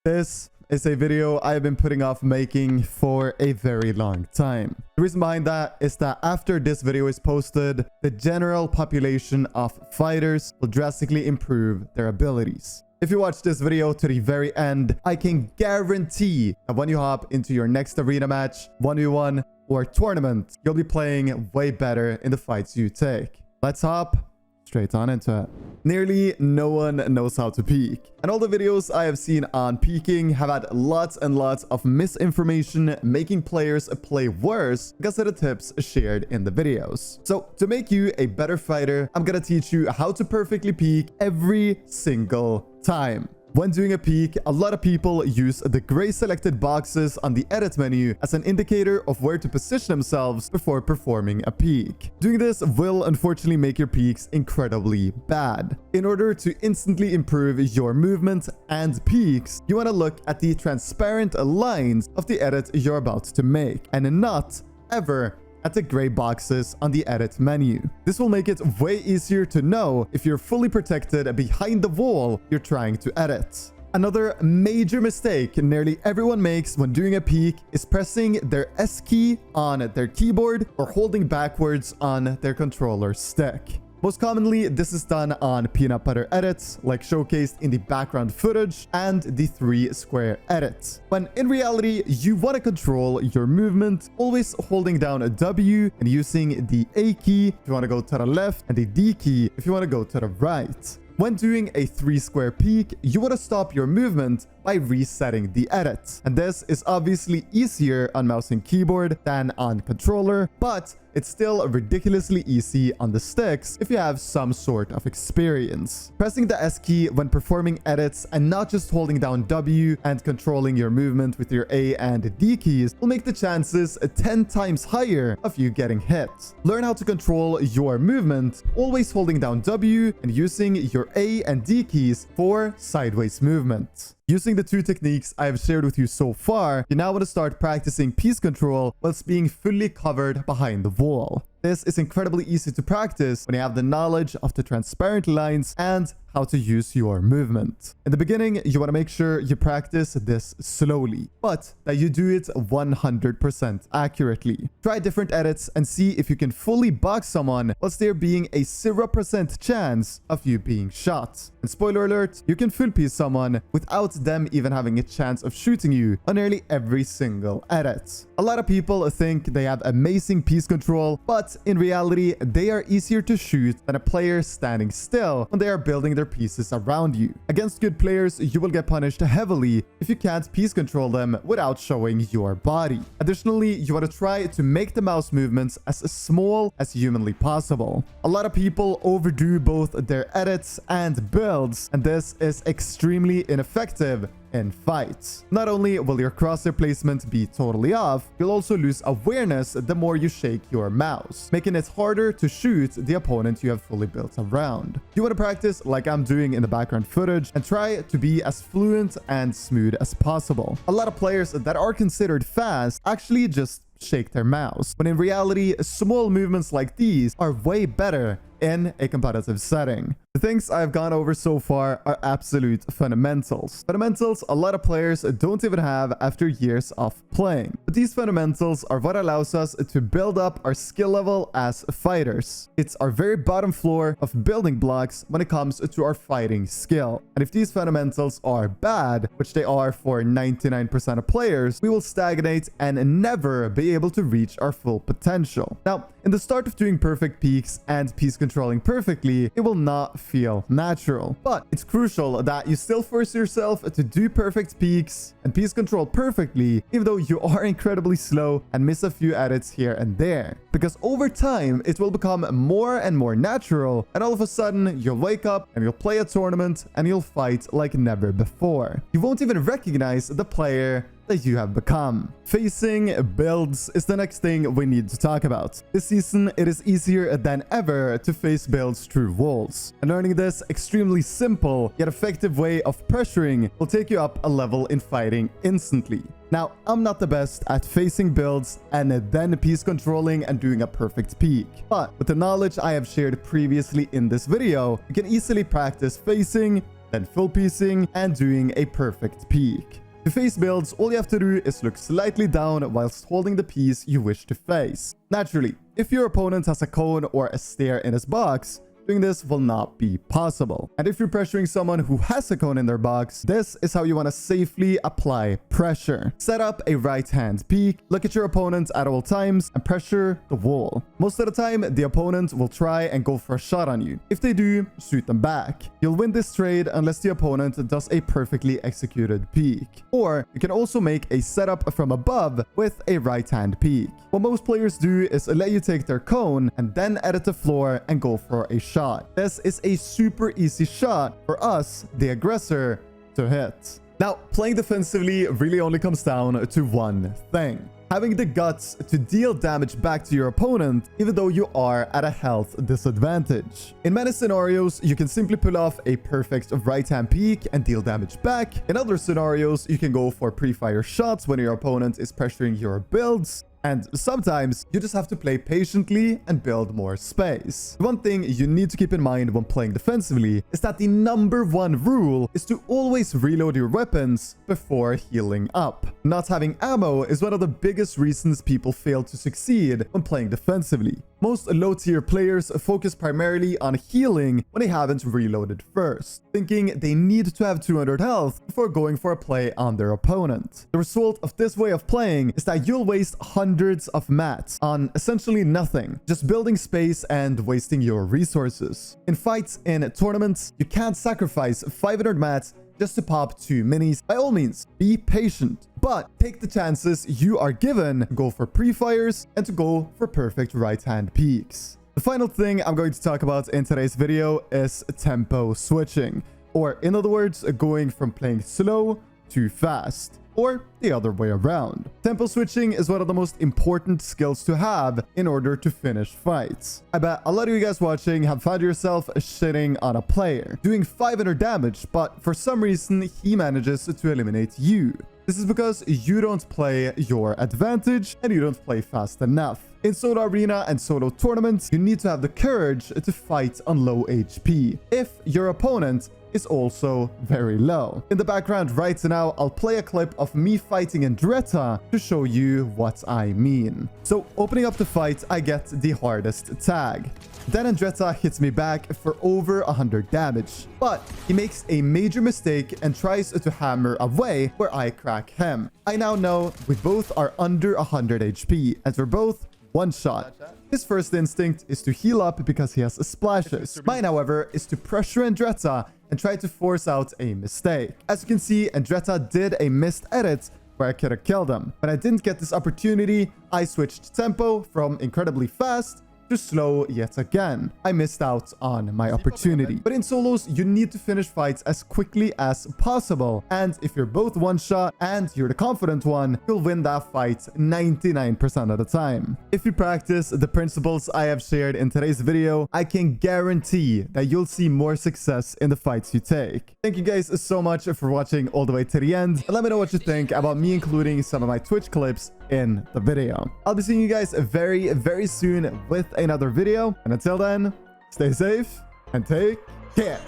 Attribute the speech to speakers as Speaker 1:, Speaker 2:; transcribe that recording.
Speaker 1: This is a video I have been putting off making for a very long time. The reason behind that is that after this video is posted, the general population of fighters will drastically improve their abilities. If you watch this video to the very end, I can guarantee that when you hop into your next arena match, 1v1 or tournament, you'll be playing way better in the fights you take. Let's hop straight on into it. Nearly no one knows how to peek, and all the videos I have seen on peeking have had lots and lots of misinformation, making players play worse because of the tips shared in the videos. So to make you a better fighter, I'm gonna teach you how to perfectly peek every single time. When doing a peek, a lot of people use the gray selected boxes on the edit menu as an indicator of where to position themselves before performing a peek. Doing this will unfortunately make your peeks incredibly bad. In order to instantly improve your movement and peeks, you want to look at the transparent lines of the edit you're about to make, and not ever at the gray boxes on the edit menu. This will make it way easier to know if you're fully protected behind the wall you're trying to edit. Another major mistake nearly everyone makes when doing a peek is pressing their S key on their keyboard or holding backwards on their controller stick. Most commonly, this is done on peanut butter edits, like showcased in the background footage and the 3 square edit. When in reality, you want to control your movement, always holding down a W and using the A key if you want to go to the left and the D key if you want to go to the right. When doing a 3 square peek, you want to stop your movement by resetting the edit. And this is obviously easier on mouse and keyboard than on controller, but it's still ridiculously easy on the sticks if you have some sort of experience. Pressing the S key when performing edits and not just holding down W and controlling your movement with your A and D keys will make the chances 10 times higher of you getting hit. Learn how to control your movement, always holding down W and using your A and D keys for sideways movement. Using the 2 techniques I have shared with you so far, you now want to start practicing piece control whilst being fully covered behind the wall. This is incredibly easy to practice when you have the knowledge of the transparent lines and how to use your movement. In the beginning, you want to make sure you practice this slowly, but that you do it 100% accurately. Try different edits and see if you can fully box someone whilst there being a 0% chance of you being shot. And spoiler alert, you can full piece someone without them even having a chance of shooting you on nearly every single edit. A lot of people think they have amazing piece control, but in reality, they are easier to shoot than a player standing still when they are building their pieces around you. Against good players, you will get punished heavily if you can't piece control them without showing your body. Additionally, you want to try to make the mouse movements as small as humanly possible. A lot of people overdo both their edits and builds, and this is extremely ineffective in fights. Not only will your crosshair placement be totally off, you'll also lose awareness the more you shake your mouse, making it harder to shoot the opponent you have fully built around. You want to practice like I'm doing in the background footage and try to be as fluent and smooth as possible. A lot of players that are considered fast actually just shake their mouse, when in reality, small movements like these are way better in a competitive setting. The things I've gone over so far are absolute fundamentals. Fundamentals a lot of players don't even have after years of playing. But these fundamentals are what allows us to build up our skill level as fighters. It's our very bottom floor of building blocks when it comes to our fighting skill. And if these fundamentals are bad, which they are for 99% of players, we will stagnate and never be able to reach our full potential. Now, in the start of doing perfect peeks and piece controlling perfectly, it will not feel natural. But it's crucial that you still force yourself to do perfect peeks and piece control perfectly, even though you are incredibly slow and miss a few edits here and there. Because over time, it will become more and more natural, and all of a sudden, you'll wake up and you'll play a tournament and you'll fight like never before. You won't even recognize the player that you have become. Facing builds is the next thing we need to talk about. This season, it is easier than ever to face builds through walls. And learning this extremely simple yet effective way of pressuring will take you up a level in fighting instantly. Now, I'm not the best at facing builds and then piece controlling and doing a perfect peek. But with the knowledge I have shared previously in this video, you can easily practice facing, then full piecing, and doing a perfect peek. To face builds, all you have to do is look slightly down whilst holding the piece you wish to face. Naturally, if your opponent has a cone or a stair in his box, doing this will not be possible. And if you're pressuring someone who has a cone in their box, this is how you want to safely apply pressure. Set up a right hand peek, look at your opponent at all times, and pressure the wall. Most of the time, the opponent will try and go for a shot on you. If they do, shoot them back. You'll win this trade unless the opponent does a perfectly executed peek. Or you can also make a setup from above with a right hand peek. What most players do is let you take their cone and then edit the floor and go for a shot. This is a super easy shot for us, the aggressor, to hit. Now, playing defensively really only comes down to one thing: having the guts to deal damage back to your opponent even though you are at a health disadvantage. In many scenarios, you can simply pull off a perfect right hand peek and deal damage back. In other scenarios, you can go for pre-fire shots when your opponent is pressuring your builds. And sometimes you just have to play patiently and build more space. One thing you need to keep in mind when playing defensively is that the #1 rule is to always reload your weapons before healing up. Not having ammo is one of the biggest reasons people fail to succeed when playing defensively. Most low-tier players focus primarily on healing when they haven't reloaded first, thinking they need to have 200 health before going for a play on their opponent. The result of this way of playing is that you'll waste hundreds of mats on essentially nothing, just building space and wasting your resources. In fights in tournaments, you can't sacrifice 500 mats just to pop 2 minis. By all means, be patient, but take the chances you are given, go for pre-fires, and to go for perfect right-hand peeks. The final thing I'm going to talk about in today's video is tempo switching, or in other words, going from playing slow to fast, or the other way around. Tempo switching is one of the most important skills to have in order to finish fights. I bet a lot of you guys watching have found yourself shitting on a player, doing 500 damage, but for some reason he manages to eliminate you. This is because you don't play your advantage and you don't play fast enough. In solo arena and solo tournaments, you need to have the courage to fight on low HP if your opponent is also very low. In the background right now, I'll play a clip of me fighting Andretta to show you what I mean. So opening up the fight, I get the hardest tag. Then Andretta hits me back for over 100 damage, but he makes a major mistake and tries to hammer away where I crack him. I now know we both are under 100 HP and we're both one shot. His first instinct is to heal up because he has splashes. Mine, however, is to pressure Andretta and try to force out a mistake. As you can see, Andretta did a missed edit where I could have killed him. When I didn't get this opportunity, I switched tempo from incredibly fast to slow yet again. I missed out on my opportunity. But in solos, you need to finish fights as quickly as possible. And if you're both one shot and you're the confident one, you'll win that fight 99% of the time. If you practice the principles I have shared in today's video, I can guarantee that you'll see more success in the fights you take. Thank you guys so much for watching all the way to the end. And let me know what you think about me including some of my Twitch clips in the video. I'll be seeing you guys very soon with another video. And until then, stay safe and take care.